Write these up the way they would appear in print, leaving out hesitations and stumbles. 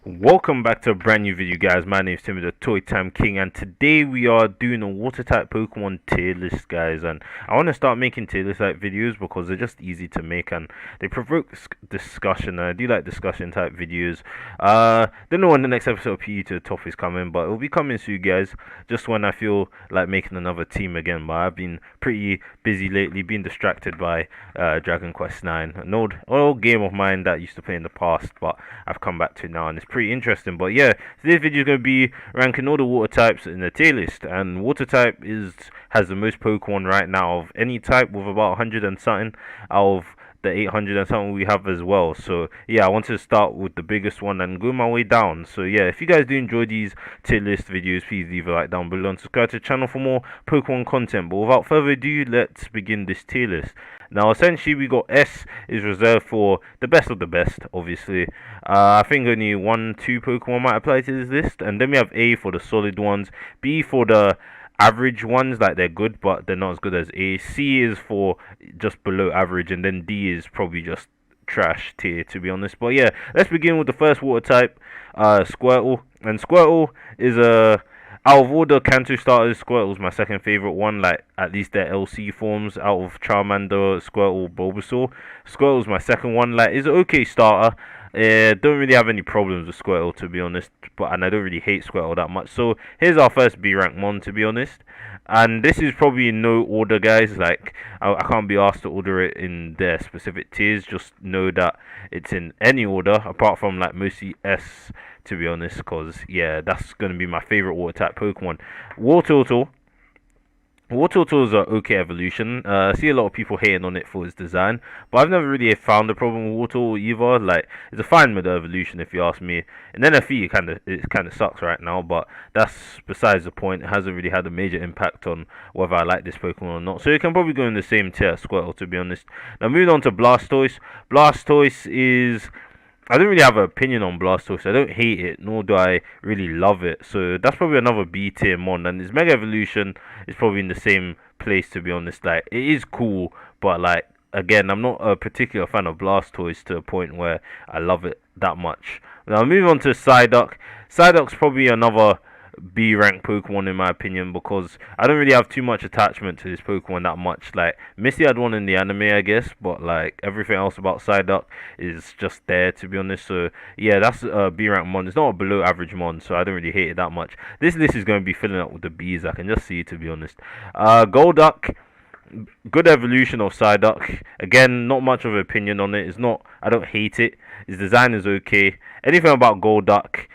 Welcome back to a brand new video, guys. My name is Timmy the Toy Time King, and today we are doing a water type Pokemon tier list, guys. And I want to start making tier list type videos because they're just easy to make and they provoke discussion. And I do like discussion type videos. Don't know when the next episode of Politoed top is coming, but it'll be coming soon, guys. Just when I feel like making another team again. But I've been pretty busy lately, being distracted by Dragon Quest 9, an old game of mine that I used to play in the past, but I've come back to it now and it's pretty interesting. But yeah, today's video is going to be ranking all the water types in the tier list, and water type has the most Pokemon right now of any type, with about 100 and something out of the 800 and something we have as well. So yeah, I wanted to start with the biggest one and go my way down. So yeah, if you guys do enjoy these tier list videos, please leave a like down below and subscribe to the channel for more Pokemon content. But without further ado, let's begin this tier list. Now essentially we got S is reserved for the best of the best, obviously. I think only 1-2 Pokemon might apply to this list, and then we have A for the solid ones, B for the average ones, like they're good but they're not as good as A, C is for just below average, and then D is probably just trash tier, to be honest. But yeah, let's begin with the first water type, Squirtle. And Squirtle is a out of all the Kanto starters, Squirtle's my second favorite one. Like, at least their LC forms, out of Charmander, Squirtle, Bulbasaur, Squirtle's my second one. Like, it's an okay starter. Don't really have any problems with Squirtle, to be honest, and I don't really hate Squirtle that much. So here's our first B rank mon, to be honest. And this is probably in no order, guys. Like, I can't be asked to order it in their specific tiers. Just know that it's in any order, apart from like mostly S, to be honest, because yeah, that's going to be my favorite water type Pokemon. Wartortle. Wartortle is an okay evolution. I see a lot of people hating on it for its design, but I've never really found a problem with Wartortle either. Like, it's a fine meta evolution if you ask me. And then FE it kind of sucks right now, but that's besides the point. It hasn't really had a major impact on whether I like this Pokemon or not. So it can probably go in the same tier as Squirtle, to be honest. Now moving on to Blastoise. Blastoise is, I don't really have an opinion on Blastoise. I don't hate it, nor do I really love it. So that's probably another B tier mon. And its Mega Evolution is probably in the same place, to be honest. Like, it is cool, but like, again, I'm not a particular fan of Blastoise to a point where I love it that much. Now moving on to Psyduck. Psyduck's probably another B rank Pokemon in my opinion, because I don't really have too much attachment to this Pokemon that much. Like, Misty had one in the anime, I guess, but like everything else about Psyduck is just there, to be honest. So yeah, that's a B rank mon. It's not a below average mon, so I don't really hate it that much. This list is going to be filling up with the B's, I can just see, to be honest. Golduck, good evolution of Psyduck. Again, not much of an opinion on it. It's not, I don't hate it. Its design is okay. Anything about Golduck,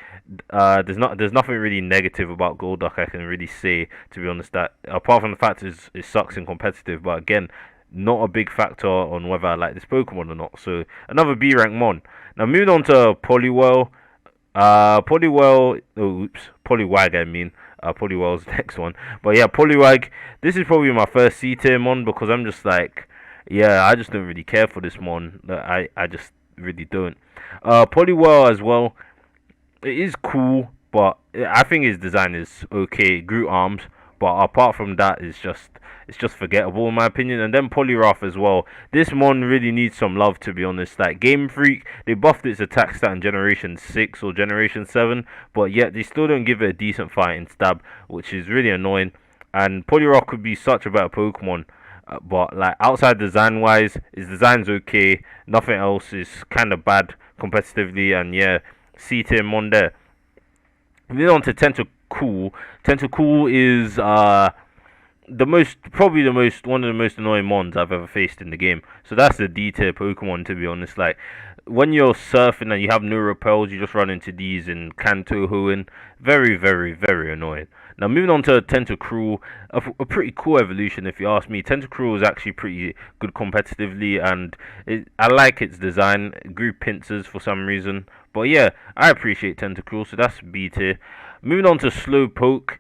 there's nothing really negative about Golduck I can really say, to be honest, that apart from the fact it sucks in competitive, but again, not a big factor on whether I like this Pokemon or not. So another B rank mon. Now moving on to Poliwag. Poliwag, I mean. Poliwag's next one. But yeah, Poliwag, this is probably my first C tier mon, because I'm just like, yeah, I just don't really care for this mon. I just really don't. Poliwag as well, it is cool, but I think his design is okay. Groot arms, but apart from that, it's just forgettable in my opinion. And then Poliwrath as well. This mon really needs some love, to be honest. Like, Game Freak, they buffed its attack stat in Generation 6 or Generation 7, but yet they still don't give it a decent fighting stab, which is really annoying. And Poliwrath could be such a better Pokemon. But like, outside design wise, his design's okay. Nothing else is kind of bad competitively, and yeah, C tier mon there. Moving on to Tentacruel. Tentacruel is one of the most annoying mons I've ever faced in the game. So that's the D tier Pokemon, to be honest. Like, when you're surfing and you have no repels, you just run into these in Kanto Hoenn. Very, very, very annoying. Now moving on to Tentacruel, a pretty cool evolution if you ask me. Tentacruel is actually pretty good competitively, and I like its design. It grew pincers for some reason, but yeah, I appreciate Tentacruel, so that's B tier. Moving on to Slowpoke,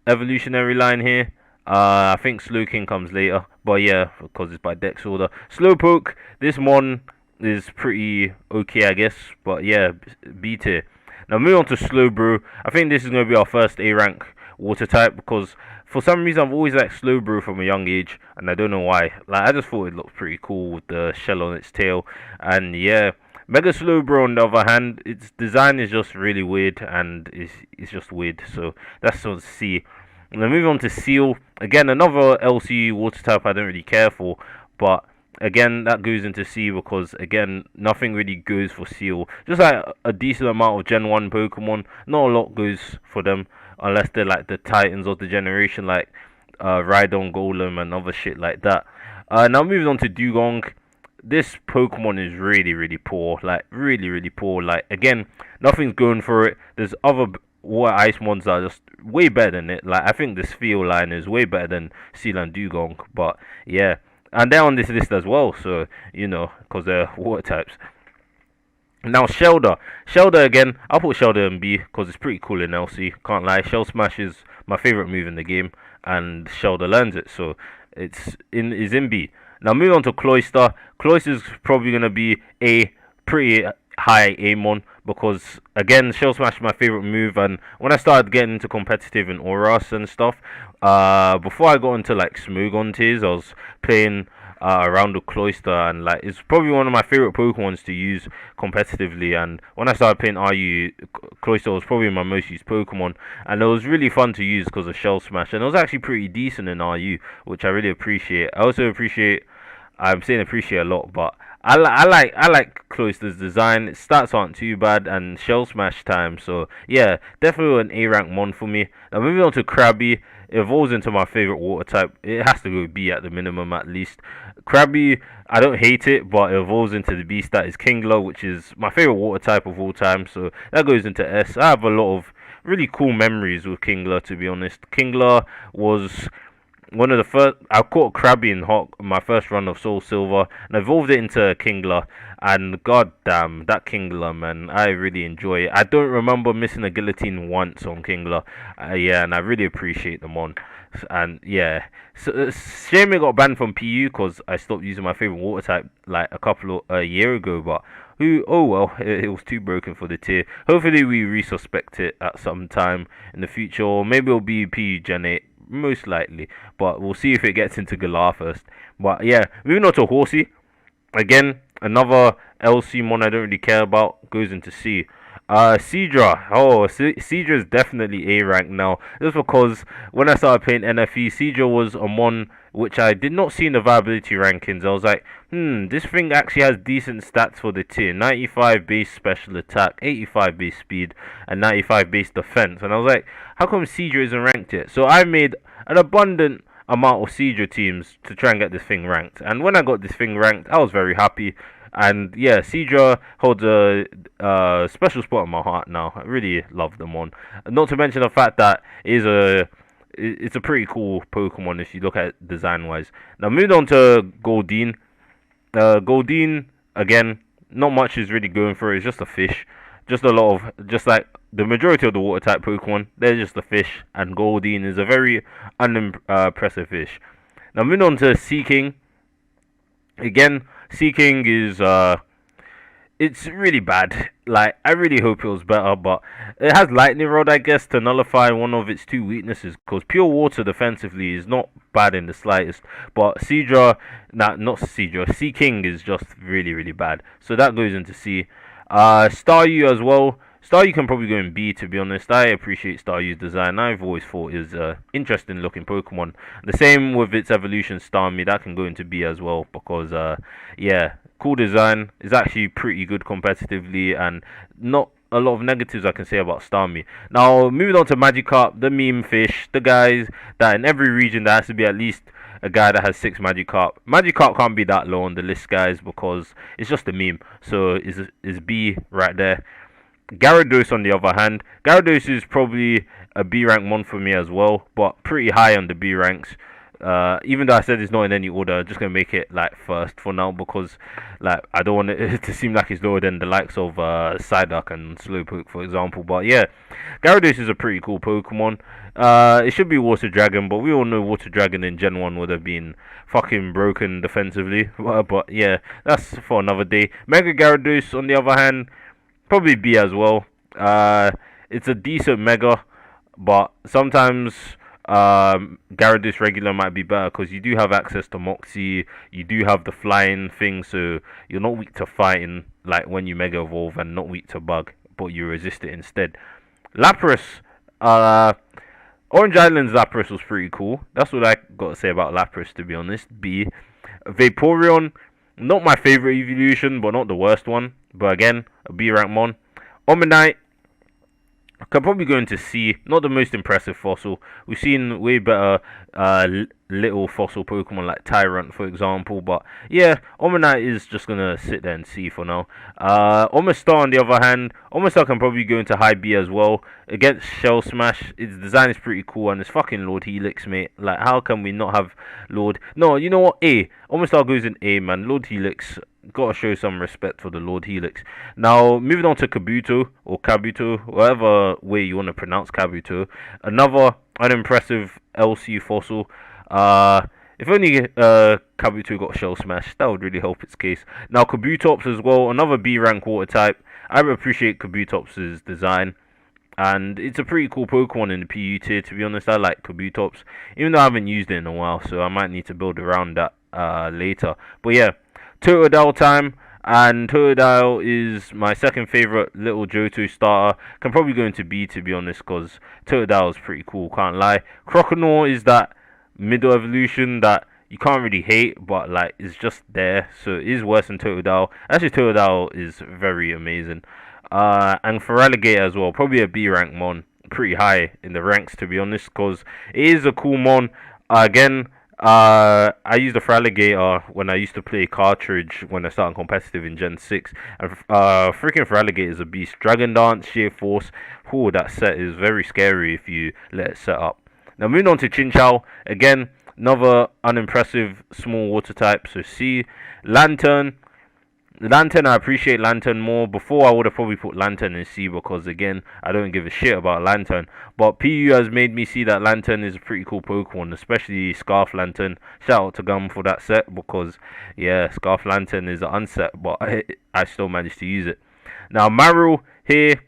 evolutionary line here. I think Slowking comes later, but yeah, because it's by Dex order. Slowpoke, this one is pretty okay, I guess, but yeah, B tier. Now moving on to Slowbro. I think this is going to be our first A rank water type, because for some reason I've always liked Slowbro from a young age, and I don't know why. Like, I just thought it looked pretty cool with the shell on its tail, and yeah, Mega Slowbro on the other hand, its design is just really weird and it's just weird. So that's on C. And then moving on to Seal. Again, another LC water type I don't really care for, but again that goes into C because again nothing really goes for Seal. Just like a decent amount of Gen 1 Pokemon, not a lot goes for them unless they're like the Titans of the generation, like Rhydon, Golem, and other shit like that. Now moving on to Dugong. This Pokemon is really poor, like really poor. Like again, nothing's going for it. There's other water ice ones that are just way better than it. Like I think the Sphere line is way better than Seal and Dugong, but yeah, and they're on this list as well. So you know, because they're water types. Now Shelder again. I'll put Shelder in B because it's pretty cool in LC. Can't lie, Shell Smash is my favorite move in the game, and Shelder learns it, so is in B. Now moving on to Cloyster. Cloyster's probably gonna be a pretty high Amon because again Shell Smash is my favorite move, and when I started getting into competitive and Auras and stuff, before I got into like Smogon tiers, I was playing around the Cloyster, and like it's probably one of my favorite Pokemons to use competitively. And when I started playing RU, Cloyster was probably my most used Pokemon, and it was really fun to use because of Shell Smash, and it was actually pretty decent in RU, which I really appreciate. I also appreciate, I'm saying appreciate a lot, but I like Cloyster's design. Its stats aren't too bad, and Shell Smash time. So yeah, definitely an A rank mon for me. Now moving on to Krabby. It evolves into my favorite water type. It has to go B at the minimum at least. Krabby, I don't hate it, but it evolves into the beast that is Kingler, which is my favorite water type of all time. So that goes into S. I have a lot of really cool memories with Kingler, to be honest. Kingler was one of the first. I caught Krabby in Hawk my first run of Soul Silver and evolved it into Kingler, and god damn that Kingler, man, I really enjoy it. I don't remember missing a guillotine once on Kingler. Yeah, and I really appreciate them on. And yeah, so shame it got banned from PU because I stopped using my favorite water type like a year ago, but who, oh well, it was too broken for the tier. Hopefully we resuspect it at some time in the future, or maybe it'll be PU Gen 8, most likely, but we'll see if it gets into Galar first. But yeah, moving on to Horsey. Again, another LC mon I don't really care about, goes into C. Seadra. Oh, Seadra is definitely A rank now. Just because when I started playing NFE, Seadra was a mon which I did not see in the viability rankings. I was like, this thing actually has decent stats for the tier. 95 base special attack, 85 base speed, and 95 base defense. And I was like, how come Seadra isn't ranked yet? So I made an abundant amount of Seadra teams to try and get this thing ranked. And when I got this thing ranked, I was very happy. And yeah, Seadra holds a special spot in my heart now. I really love them on. Not to mention the fact that it's a pretty cool Pokemon if you look at it design wise. Now moving on to Goldeen. Goldeen, again, not much is really going for it. It's just a fish. Just a lot of, just like the majority of the water type Pokemon, they're just a fish. And Goldeen is a very unimpressive fish. Now moving on to Seaking. Again, Seaking is it's really bad. Like I really hope it was better, but it has Lightning Rod, I guess, to nullify one of its two weaknesses. Because pure water defensively is not bad in the slightest, but Seadra, not Seadra, Seaking is just really bad. So that goes into C. Staryu as well. Staryu can probably go in B, to be honest. I appreciate Staryu's design. I've always thought it was interesting looking Pokemon. The same with its evolution Starmie. That can go into B as well because, yeah, cool design. It's actually pretty good competitively and not a lot of negatives I can say about Starmie. Now, moving on to Magikarp, the meme fish. The guys that in every region there has to be at least a guy that has 6 Magikarp. Magikarp can't be that low on the list, guys, because it's just a meme. So, is B right there. Gyarados on the other hand, Gyarados is probably a B rank mon for me as well, but pretty high on the B ranks. Even though I said it's not in any order, I'm just gonna make it like first for now because like I don't want it to seem like it's lower than the likes of Psyduck and Slowpoke, for example. But yeah, Gyarados is a pretty cool Pokemon. It should be Water Dragon, but we all know Water Dragon in Gen 1 would have been fucking broken defensively. But yeah, that's for another day. Mega Gyarados on the other hand, probably B as well. It's a decent Mega, but sometimes Gyarados regular might be better because you do have access to Moxie, you do have the flying thing, so you're not weak to fighting like when you Mega Evolve, and not weak to Bug, but you resist it instead. Laparis, uh, Orange Island's Laparis was pretty cool. That's what I got to say about Laparis, to be honest. B. Vaporeon, not my favorite evolution, but not the worst one. But again, a B rank mon. Omanyte, I could probably go into C. Not the most impressive fossil. We've seen way better little fossil Pokemon like Tyrant, for example. But yeah, Omanyte is just gonna sit there and C for now. Omastar, on the other hand, Omastar can probably go into high B as well. Against Shell Smash, its design is pretty cool, and it's fucking Lord Helix, mate. Like, how can we not have Lord? No, you know what? A. Omastar goes in A, man. Lord Helix. Gotta show some respect for the Lord Helix. Now, moving on to Kabuto, or Kabuto, whatever way you want to pronounce Kabuto. Another unimpressive LC fossil. If only Kabuto got Shell Smash, that would really help its case. Now, Kabutops as well, another B rank water type. I appreciate Kabutops' design, and it's a pretty cool Pokemon in the PU tier, to be honest. I like Kabutops, even though I haven't used it in a while, so I might need to build around that later. But yeah, Totodile time, and Totodile is my second favorite little Johto starter. Can probably go into B, to be honest, because Totodile is pretty cool, can't lie. Croconaw is that middle evolution that you can't really hate, but like it's just there, so it is worse than Totodile. Actually, Totodile is very amazing. And for Alligator as well, probably a B rank mon, pretty high in the ranks, to be honest, because it is a cool mon. Again, I used the Feraligatr when I used to play cartridge when I started competitive in Gen 6. And freaking Feraligatr is a beast. Dragon Dance, Sheer Force. Oh, that set is very scary if you let it set up. Now moving on to Chinchou. Again, another unimpressive small water type. So C. Lantern. Lantern, I appreciate Lantern more. Before, I would have probably put Lantern in C because, again, I don't give a shit about Lantern. But PU has made me see that Lantern is a pretty cool Pokemon, especially Scarf Lantern. Shout out to Gum for that set because, yeah, Scarf Lantern is an unset, but I still managed to use it. Now, Marill here.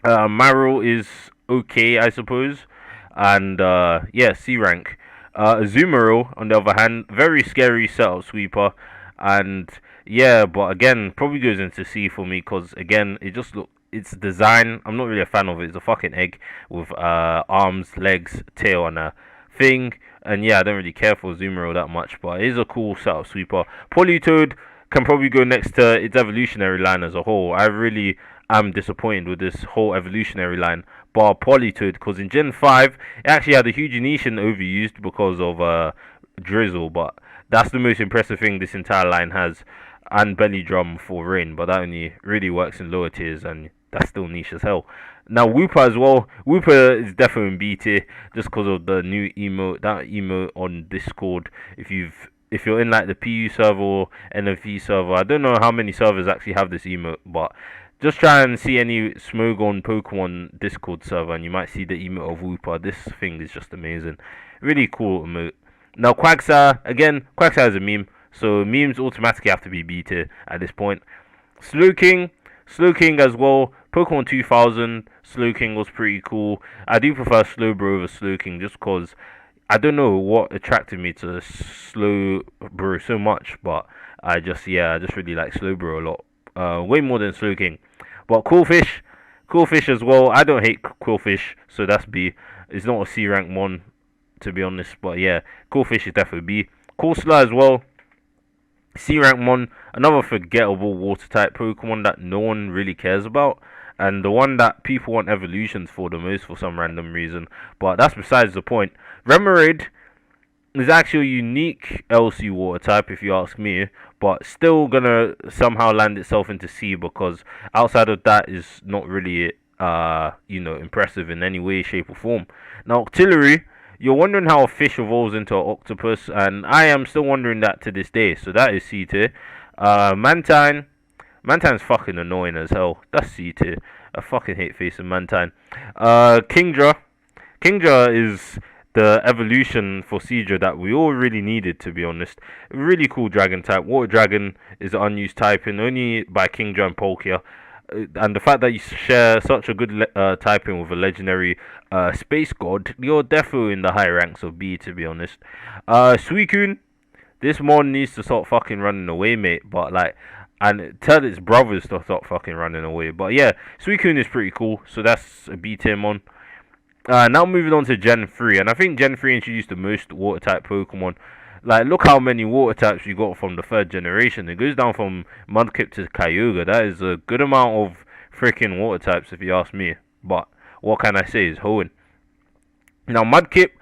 Marill is okay, I suppose. And, yeah, C rank. Azumarill, on the other hand, very scary setup sweeper. And yeah, but again, probably goes into C for me because again, its design. I'm not really a fan of it. It's a fucking egg with arms, legs, tail, and a thing. And yeah, I don't really care for Azumarill that much, but it is a cool setup sweeper. Politoed can probably go next to its evolutionary line as a whole. I really am disappointed with this whole evolutionary line, bar Politoed, because in Gen 5 it actually had a huge niche and overused because of Drizzle, but that's the most impressive thing this entire line has, and Belly Drum for Rain, but that only really works in lower tiers, and that's still niche as hell. Now Wooper as well. Wooper is definitely in B tier just because of the new emote. That emote on Discord. If you're in like the PU server or NFV server, I don't know how many servers actually have this emote, but just try and see any Smogon Pokemon Discord server, and you might see the emote of Wooper. This thing is just amazing. Really cool emote. Now Quagsire, again, Quagsire is a meme, so memes automatically have to be B tier at this point. Slowking as well. Pokemon 2000, Slowking was pretty cool. I do prefer Slowbro over Slowking just because I don't know what attracted me to Slowbro so much, but I just really like Slowbro a lot. Way more than Slowking. But Corphish as well. I don't hate Corphish, so that's B. It's not a C rank mon, to be honest, but yeah, Corphish is definitely B. Corsola as well, C rank mon, another forgettable water type Pokemon that no one really cares about, and the one that people want evolutions for the most for some random reason, but that's besides the point. Remoraid is actually a unique LC water type if you ask me, but still gonna somehow land itself into C because outside of that is not really impressive in any way, shape or form. Now Octillery, you're wondering how a fish evolves into an octopus, and I am still wondering that to this day, so that is C tier. Mantine's fucking annoying as hell. That's C tier. I fucking hate facing Mantine. Kingler is the evolution for Seadra that we all really needed, to be honest. Really cool dragon type. Water Dragon is an unused typing, only by Kingler and Palkia. and the fact that you share such a good typing with a legendary space god, you're definitely in the high ranks of B, to be honest. Suicune, this mon needs to stop fucking running away, mate. But like, and tell its brothers to stop fucking running away. But yeah, Suicune is pretty cool, so that's a B tier mon. Now moving on to Gen 3, and I think Gen 3 introduced the most water type Pokemon. Like, look how many water types we got from the third generation. It goes down from Mudkip to Kyogre. That is a good amount of freaking water types, if you ask me. But what can I say is Hoenn. Now, Mudkip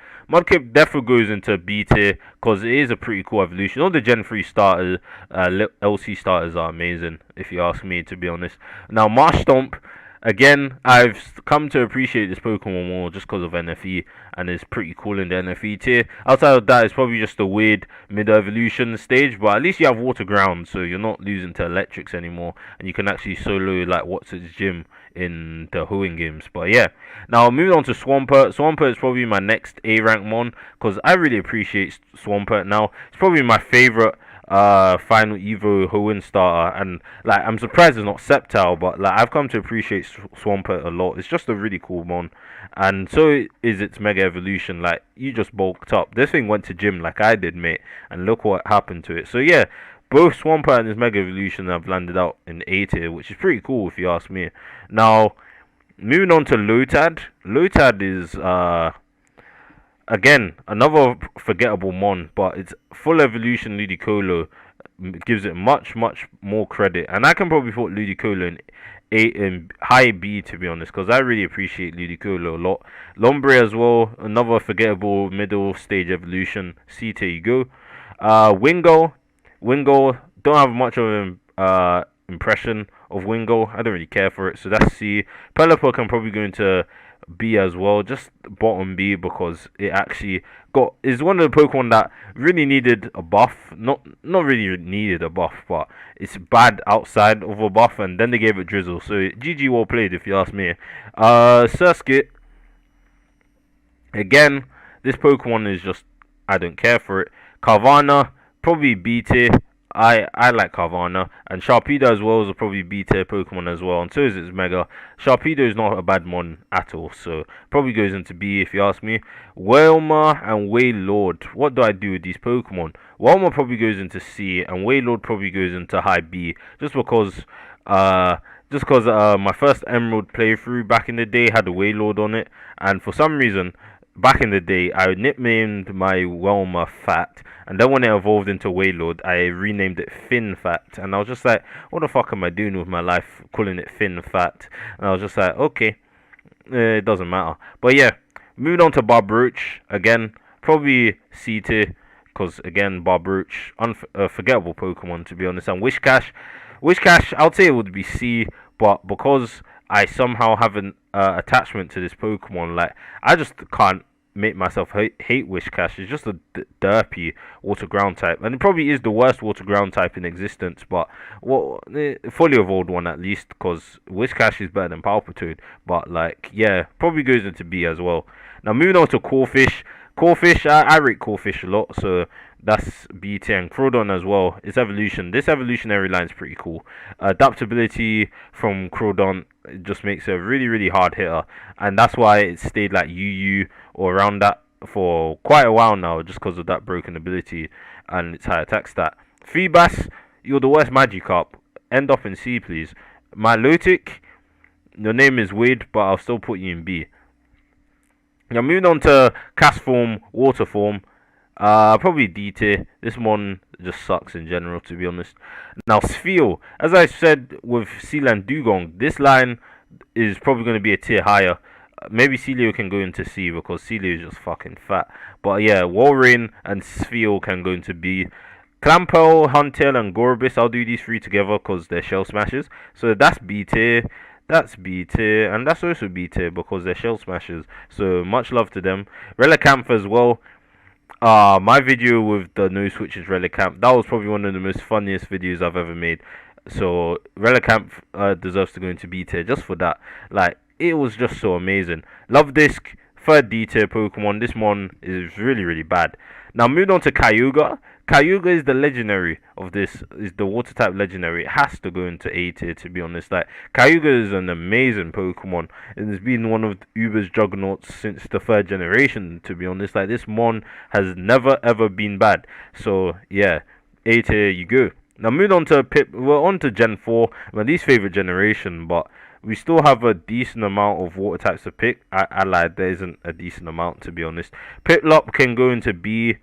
definitely goes into B tier because it is a pretty cool evolution. All the Gen 3 starters, LC starters are amazing, if you ask me, to be honest. Now, Marshtomp. Again, I've come to appreciate this Pokemon more just because of NFE, and it's pretty cool in the NFE tier. Outside of that, it's probably just a weird mid-evolution stage, but at least you have Water Ground, so you're not losing to Electrics anymore, and you can actually solo like What's Its Gym in the Hoenn games. But yeah, now moving on to Swampert. Swampert is probably my next A-rank mon, because I really appreciate Swampert now. It's probably my favorite final Evo Hoenn starter, and like I'm surprised it's not Sceptile, but like I've come to appreciate Swampert a lot. It's just a really cool mon, and so is its Mega Evolution. Like, you just bulked up. This thing went to gym like I did, mate, and look what happened to it. So yeah, both Swampert and its Mega Evolution have landed out in A tier, which is pretty cool if you ask me. Now moving on to Lotad. Lotad is again, another forgettable mon, but its full evolution Ludicolo gives it much more credit, and I can probably put Ludicolo in high B, to be honest, because I really appreciate Ludicolo a lot. Lombre as well, another forgettable middle stage evolution. C tier you go. Wingull don't have much of an impression of Wingull. I don't really care for it, so that's C. Pelipper can probably go into B as well, just bottom B, because it actually is one of the Pokemon that really needed a buff. Not really needed a buff, but it's bad outside of a buff, and then they gave it Drizzle. So GG, well played, if you ask me. Surskit, again, this Pokemon is just, I don't care for it. Carvanha, probably B tier. I like Carvanha, and Sharpedo as well is a probably B tier Pokemon as well, and so is its Mega. Sharpedo is not a bad mon at all, so probably goes into B if you ask me. Wailmer and Wailord, what do I do with these Pokemon? Wailmer probably goes into C, and Wailord probably goes into high B, just because my first Emerald playthrough back in the day had a Wailord on it, and for some reason back in the day I nicknamed my Wailmer Fat, and then when it evolved into Wailord, I renamed it Fin Fat, and I was just like, what the fuck am I doing with my life calling it Fin Fat? And I was just like, okay, it doesn't matter. But yeah, moving on to Barbroach, again, probably C tier, because again, Barbroach, unforgettable Pokemon, to be honest. And Wishcash, I'd say it would be C, but because I somehow have an attachment to this Pokemon, like, I just can't make myself hate Wishcash. It's just a derpy water ground type, and it probably is the worst water ground type in existence, but fully evolved one at least, because Wishcash is better than Politoed. But like, yeah, probably goes into B as well. Now moving on to Corphish. I rate Corphish a lot, so that's B tier. And Troodon as well. Its evolution, this evolutionary line is pretty cool. Adaptability from Troodon just makes it a really hard hitter, and that's why it stayed like UU or around that for quite a while now, just because of that broken ability and its high attack stat. Feebas, you're the worst Magikarp. End up in C, please. Milotic, your name is weird, but I'll still put you in B. Now moving on to Cast Form, Water Form, probably D tier. This one just sucks in general, to be honest. Now Spheal, as I said with Seal and Dugong, this line is probably going to be a tier higher. Maybe Celio can go into C, because Celio is just fucking fat. But yeah, Walrein and Spheal can go into B. Clamperl, Huntail, and Gorbis, I'll do these three together because they're Shell Smashers. So that's B tier. That's B tier, and that's also B tier because they're Shell Smashers. So much love to them. Relicanth as well. My video with the no switches Relicanth, that was probably one of the most funniest videos I've ever made. So Relicanth deserves to go into B tier just for that. Like, it was just so amazing. Love Disc, third D tier Pokemon. This one is really bad. Now moving on to Kyogre. Kyogre is the legendary of this, is the water type legendary. It has to go into A tier, to be honest. Like, Kyogre is an amazing Pokemon. It's been one of Uber's juggernauts since the third generation, to be honest. Like, this Mon has never ever been bad. So yeah, A tier you go. Now moving on to we're on to Gen 4, my least favorite generation, but we still have a decent amount of water types to pick. I lied, there isn't a decent amount, to be honest. Piplup can go into B.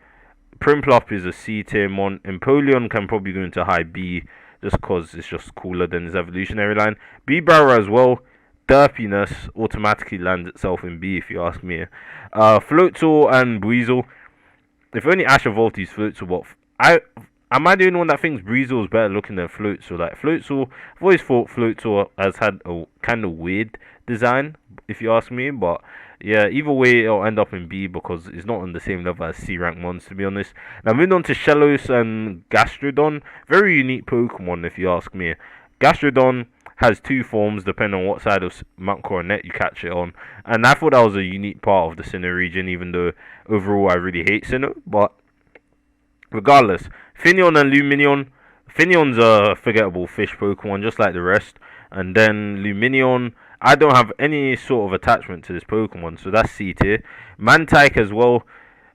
Prinplup is a C tier mon. Empoleon can probably go into high B, just because it's just cooler than his evolutionary line. Beedriver as well. Derpiness automatically lands itself in B, if you ask me. Floatzel and Breezel. If only Ash evolved these Floatzel, but am I the only one that thinks Breezel is better looking than Floatzel? Like, Floatzel, I've always thought Floatzel has had a kind of weird design, if you ask me. But yeah, either way, it'll end up in B because it's not on the same level as C rank mons, to be honest. Now, moving on to Shellos and Gastrodon. Very unique Pokemon, if you ask me. Gastrodon has two forms depending on what side of Mount Coronet you catch it on. And I thought that was a unique part of the Sinnoh region, even though overall I really hate Sinnoh. But regardless, Finneon and Luminion. Finneon's a forgettable fish Pokemon, just like the rest. And then Luminion, I don't have any sort of attachment to this Pokemon, so that's C tier. Mantike as well.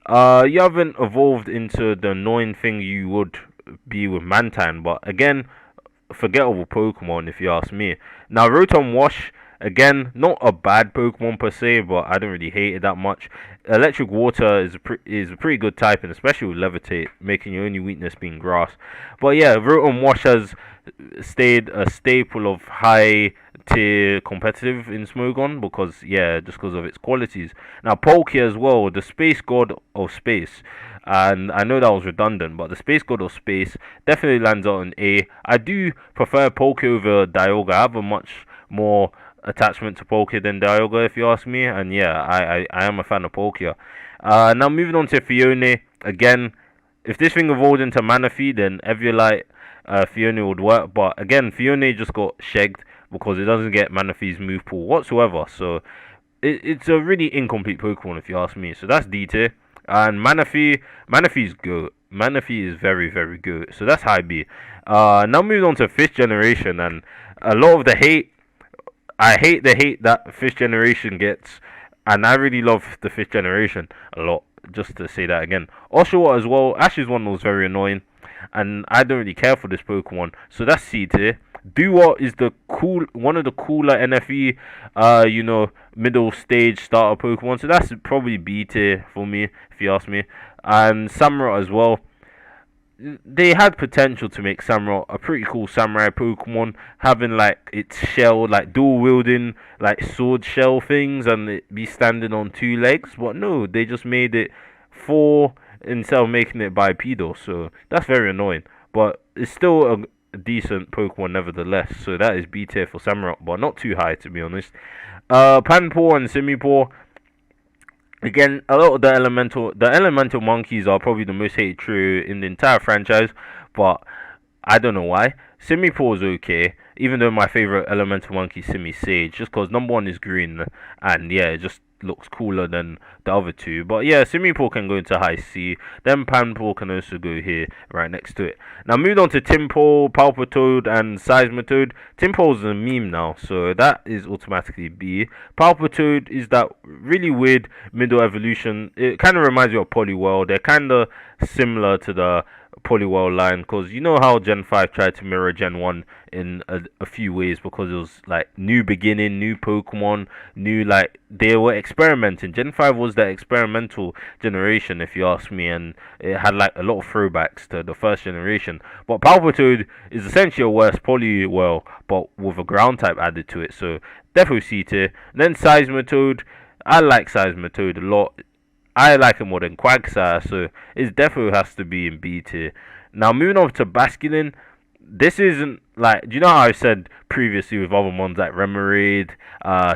You haven't evolved into the annoying thing you would be with Mantine, but again, forgettable Pokemon if you ask me. Now, Rotom Wash, again, not a bad Pokemon per se, but I don't really hate it that much. Electric Water is a pretty good type, and especially with Levitate, making your only weakness being Grass. But yeah, Rotom Wash has stayed a staple of high tier competitive in Smogon because, yeah, just because of its qualities. Now, Palkia as well, the Space God of Space. And I know that was redundant, but the Space God of Space definitely lands out in A. I do prefer Palkia over Dialga. I have a much more attachment to Palkia than Dialga, if you ask me. And yeah, I am a fan of Palkia. Now moving on to Fione. Again, if this thing evolved into Manaphy, then Eviolite Fione would work. But again, Fione just got shagged because it doesn't get Manaphy's move pool whatsoever. So it's a really incomplete Pokemon, if you ask me. So that's D tier. And Manaphy's good. Manaphy is very, very good. So that's high B. Now moving on to 5th generation, and a lot of the hate. I hate the hate that 5th generation gets, and I really love the 5th generation a lot. Just to say that again. Oshawott as well. Ash's one was very annoying, and I don't really care for this Pokemon. So that's C tier. Duot is one of the cooler NFE, middle stage starter Pokemon. So that's probably B tier for me, if you ask me. And Samurott as well. They had potential to make Samurott a pretty cool samurai Pokemon, having like its shell, like dual wielding, like sword shell things, and it be standing on 2 legs. But no, they just made it 4 instead of making it bipedal. So that's very annoying. But it's still a decent Pokemon nevertheless. So that is B tier for Samurott, but not too high, to be honest. Panpour and Simipour. Again, a lot of the elemental monkeys are probably the most hated trio in the entire franchise, but I don't know why. Simipour is okay, even though my favorite elemental monkey is Simisage, just because number 1 is green, and yeah, it just looks cooler than the other two. But yeah, Simipour can go into high C. Then Panpour can also go here, right next to it. Now moving on to Tympole, Palpitoad, and Seismitoad. Tympole's a meme now, so that is automatically B. Palpitoad is that really weird middle evolution. It kind of reminds you of Poliwag. They're kind of similar to the Poliwag line, because you know how Gen 5 tried to mirror Gen 1 in a few ways, because it was like new beginning, new Pokemon, new, like, they were experimenting. Gen 5 was that experimental generation, if you ask me, and it had like a lot of throwbacks to the first generation. But Palpitoad is essentially a worse Poliwag, but with a ground type added to it, so definitely C tier. Then Seismitoad, I like Seismitoad a lot. I like him more than Quagsire, so it definitely has to be in B tier. Now moving on to Basculin, this isn't like, do you know how I said previously with other ones like Remoraid,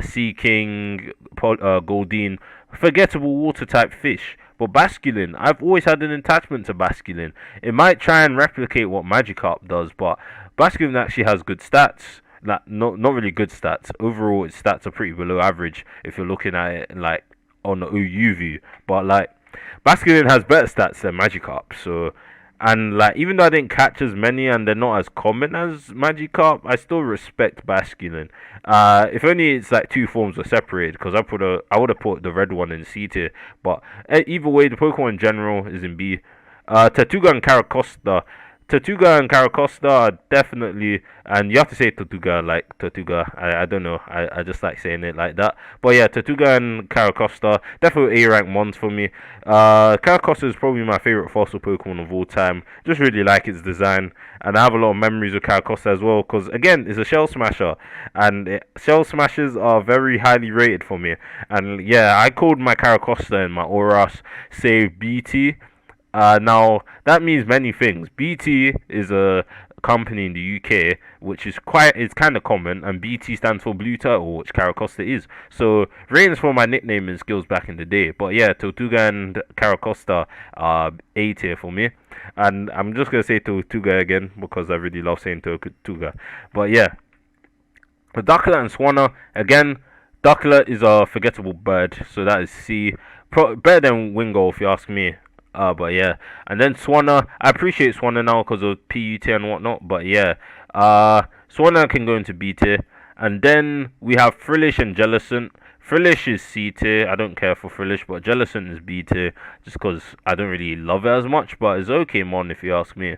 Sea King, Goldeen, forgettable water type fish. But Basculin, I've always had an attachment to Basculin. It might try and replicate what Magikarp does, but Basculin actually has good stats. Like, not really good stats. Overall, its stats are pretty below average if you're looking at it like on the OU view, but like Basculin has better stats than Magikarp, so And like, even though I didn't catch as many and they're not as common as Magikarp, I still respect Basculin. If only it's like two forms were separated, because I would have put the red one in C tier. But either way, the Pokemon in general is in B. Tortuga and Caracosta. Tortuga and Caracosta are definitely, and you have to say Tortuga like Tortuga. I don't know. I just like saying it like that. But yeah, Tortuga and Caracosta definitely A rank mons for me. Caracosta is probably my favorite fossil Pokemon of all time. Just really like its design, and I have a lot of memories of Caracosta as well. Because again, it's a Shell Smasher, and Shell Smashers are very highly rated for me. And yeah, I called my Caracosta and my Oras save BT. Now that means many things. BT is a company in the UK which is it's kind of common, and BT stands for Blue Turtle, which Caracosta is. So ratings for my nickname and skills back in the day. But yeah, Tortuga and Caracosta are A tier for me, and I'm just gonna say Tortuga again because I really love saying Tortuga. But yeah, Duckler and Swanna again. Duckler is a forgettable bird, so that is C. Better than Wingo if you ask me. But yeah, and then Swanna, I appreciate Swanna now because of PUT and whatnot. But yeah, Swanna can go into B tier, and then we have Frillish and Jellicent. Frillish is C tier. I don't care for Frillish, but Jellicent is B tier just because I don't really love it as much. But it's okay, mon, if you ask me.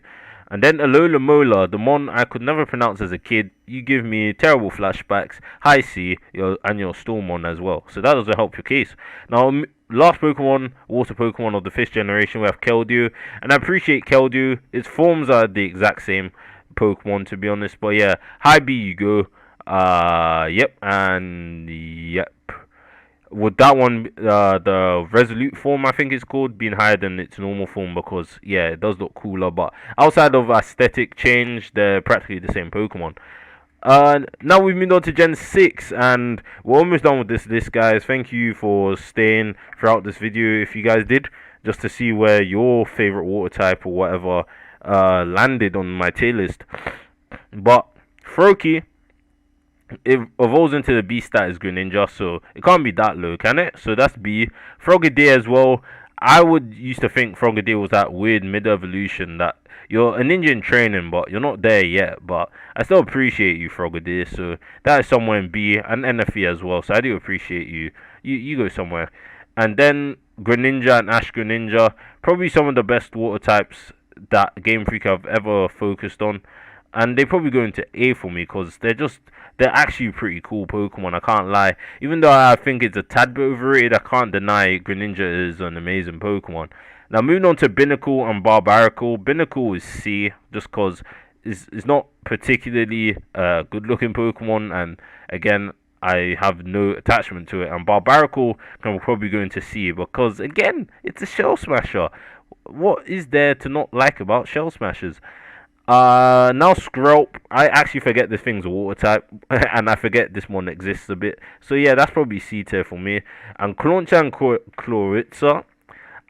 And then Alola Mola, the mon I could never pronounce as a kid. You give me terrible flashbacks. High C, and your Stormon as well. So that doesn't help your case. Now, last Pokemon, water Pokemon of the 5th generation, we have Keldeo. And I appreciate Keldeo. Its forms are the exact same Pokemon, to be honest. But yeah, high B you go. Yep, and yep. Would that one, the Resolute form, I think it's called, being higher than its normal form because, yeah, it does look cooler. But outside of aesthetic change, they're practically the same Pokemon. Now we've moved on to Gen 6, and we're almost done with this list, guys. Thank you for staying throughout this video, if you guys did, just to see where your favorite water type or whatever landed on my tier list. But Froakie, it evolves into the B status Greninja, so it can't be that low, can it? So that's B. Frogadier as well. I used to think Frogadier was that weird mid-evolution that you're a ninja in training, but you're not there yet. But I still appreciate you, Frogadier. So that is somewhere in B, and NFE as well. So I do appreciate you. You go somewhere. And then Greninja and Ash Greninja, probably some of the best water types that Game Freak have ever focused on. And they probably go into A for me because they're actually pretty cool Pokemon, I can't lie. Even though I think it's a tad bit overrated, I can't deny Greninja is an amazing Pokemon. Now moving on to Binacle and Barbaracle. Binacle is C just because it's not particularly a good looking Pokemon, and again, I have no attachment to it. And Barbaracle can probably go into C because again, it's a Shell Smasher. What is there to not like about Shell Smashers? Now Skrelp, I actually forget this thing's a water type, and I forget this one exists a bit. So yeah, that's probably C tier for me. And Clauncher and Chloritza,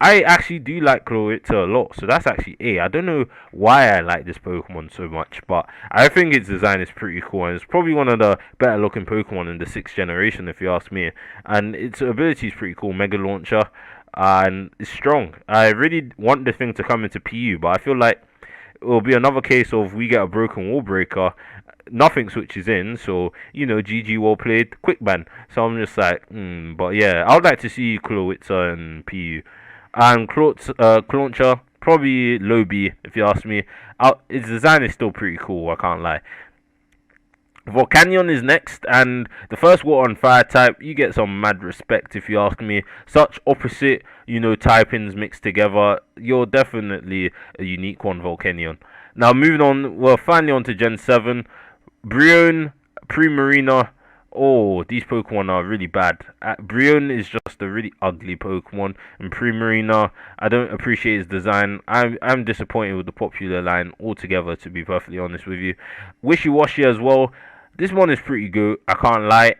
I actually do like Chloritza a lot, so that's actually A. I don't know why I like this Pokemon so much, but I think its design is pretty cool, and it's probably one of the better looking Pokemon in the 6th generation, if you ask me. And its ability is pretty cool, Mega Launcher, and it's strong. I really want the thing to come into PU, but I feel like it will be another case of we get a broken wall breaker, nothing switches in, so you know, GG, well played, quick ban. So I'm just like, but yeah, I would like to see Chloritza and PU. And Clauncher, probably low B if you ask me. Its design is still pretty cool, I can't lie. Volcanion is next, and the first water and fire type, you get some mad respect if you ask me. Such opposite, typings mixed together. You're definitely a unique one, Volcanion. Now moving on, we're finally on to Gen 7. Brionne, Primarina. Oh, these Pokemon are really bad. Brionne is just a really ugly Pokemon, and Primarina, I don't appreciate its design. I'm disappointed with the popular line altogether, to be perfectly honest with you. Wishy Washy as well. This one is pretty good, I can't lie.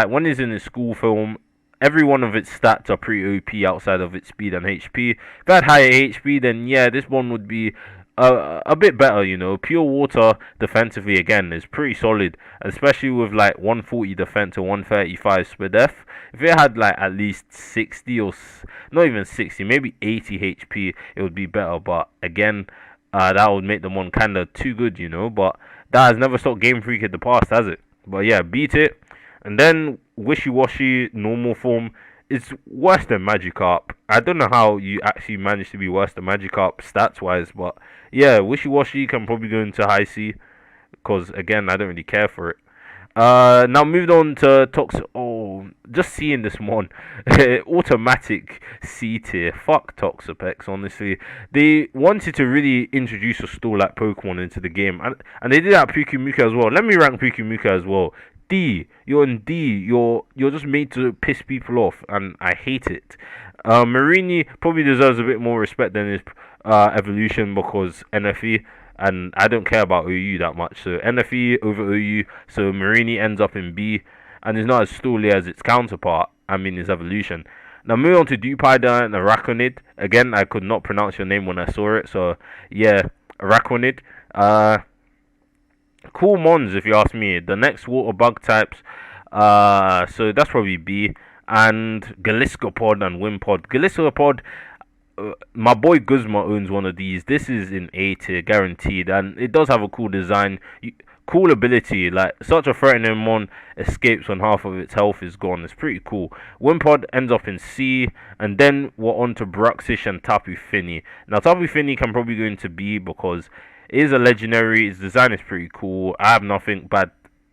When it's in the school film, every one of its stats are pretty OP outside of its speed and HP. If it had higher HP, then yeah, this one would be a bit better, you know. Pure Water defensively again is pretty solid, especially with like 140 defense or 135 speed def. If it had like at least 60 or not even 60, maybe 80 HP, it would be better. But again, that would make them one kinda too good, you know. But that has never stopped Game Freak in the past, has it? But yeah, beat it. And then Wishy Washy normal form is worse than Magikarp. I don't know how you actually managed to be worse than Magikarp stats wise, but yeah, Wishy Washy can probably go into high C because again, I don't really care for it. Now moved on to Toxic. Oh, just seeing this one, automatic C tier. Fuck Toxapex. Honestly, they wanted to really introduce a stall-like Pokemon into the game, and they did that Pukumuka as well. Let me rank Pukumuka as well. D. You're in D. You're just made to piss people off, and I hate it. Marini probably deserves a bit more respect than his evolution because NFE. And I don't care about OU that much, so NFE over OU, so Marini ends up in B, and is not as stooly as its counterpart, I mean his evolution. Now move on to Dewpider and Araquanid. Again, I could not pronounce your name when I saw it, so yeah, Araquanid. Cool mons if you ask me. The next water bug types, so that's probably B, and Galiscopod and Wimpod. Galiscopod, my boy Guzma owns one of these. This is in A tier, guaranteed, and it does have a cool design, cool ability. Like such a threatening mon escapes when half of its health is gone. It's pretty cool. Wimpod ends up in C, and then we're on to Bruxish and Tapu Fini. Now Tapu Fini can probably go into B because it is a legendary. Its design is pretty cool. I have nothing bad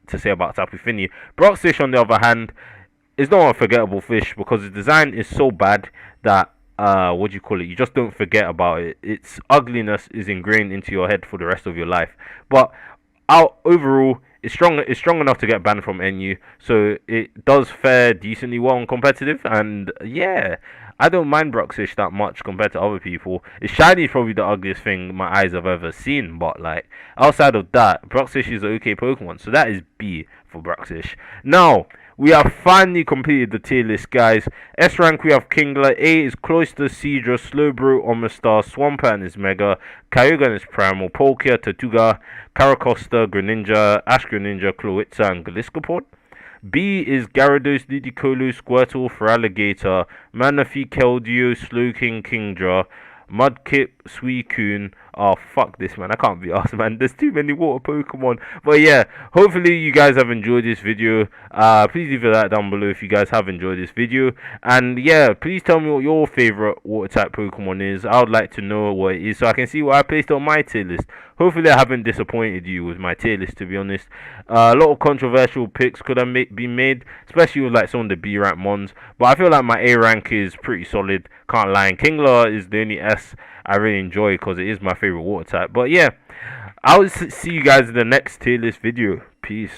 to say about Tapu Fini. Bruxish, on the other hand, is not a forgettable fish because its design is so bad that what do you call it? You just don't forget about it. Its ugliness is ingrained into your head for the rest of your life. But overall, it's strong enough to get banned from NU, so it does fare decently well on competitive. And yeah, I don't mind Bruxish that much compared to other people. Its shiny is probably the ugliest thing my eyes have ever seen, but like outside of that, Bruxish is an okay Pokemon. So that is B for Bruxish. Now, we have finally completed the tier list, guys. S rank we have Kingler. A is Cloyster, Seadra, Slowbro, Omastar, Swampert and his Mega, Kyogre and his Primal, Palkia, Tortuga, Caracosta, Greninja, Ash Greninja, Clowitza and Galiscopod. B is Gyarados, Ludicolo, Squirtle, Feraligatr, Manaphy, Keldeo, Slowking, Kingdra, Mudkip, Suicune. Oh, fuck this, man. I can't be asked, man. There's too many water Pokemon. But yeah, hopefully you guys have enjoyed this video. Please leave a like down below if you guys have enjoyed this video. And yeah, please tell me what your favorite water type Pokemon is. I would like to know what it is so I can see what I placed on my tier list. Hopefully I haven't disappointed you with my tier list, to be honest. A lot of controversial picks could have been made, especially with like some of the B rank mons. But I feel like my A rank is pretty solid. Can't lie. And Kingler is the only S I really enjoy because it is my favorite water type. But yeah, I'll see you guys in the next tier list video. Peace.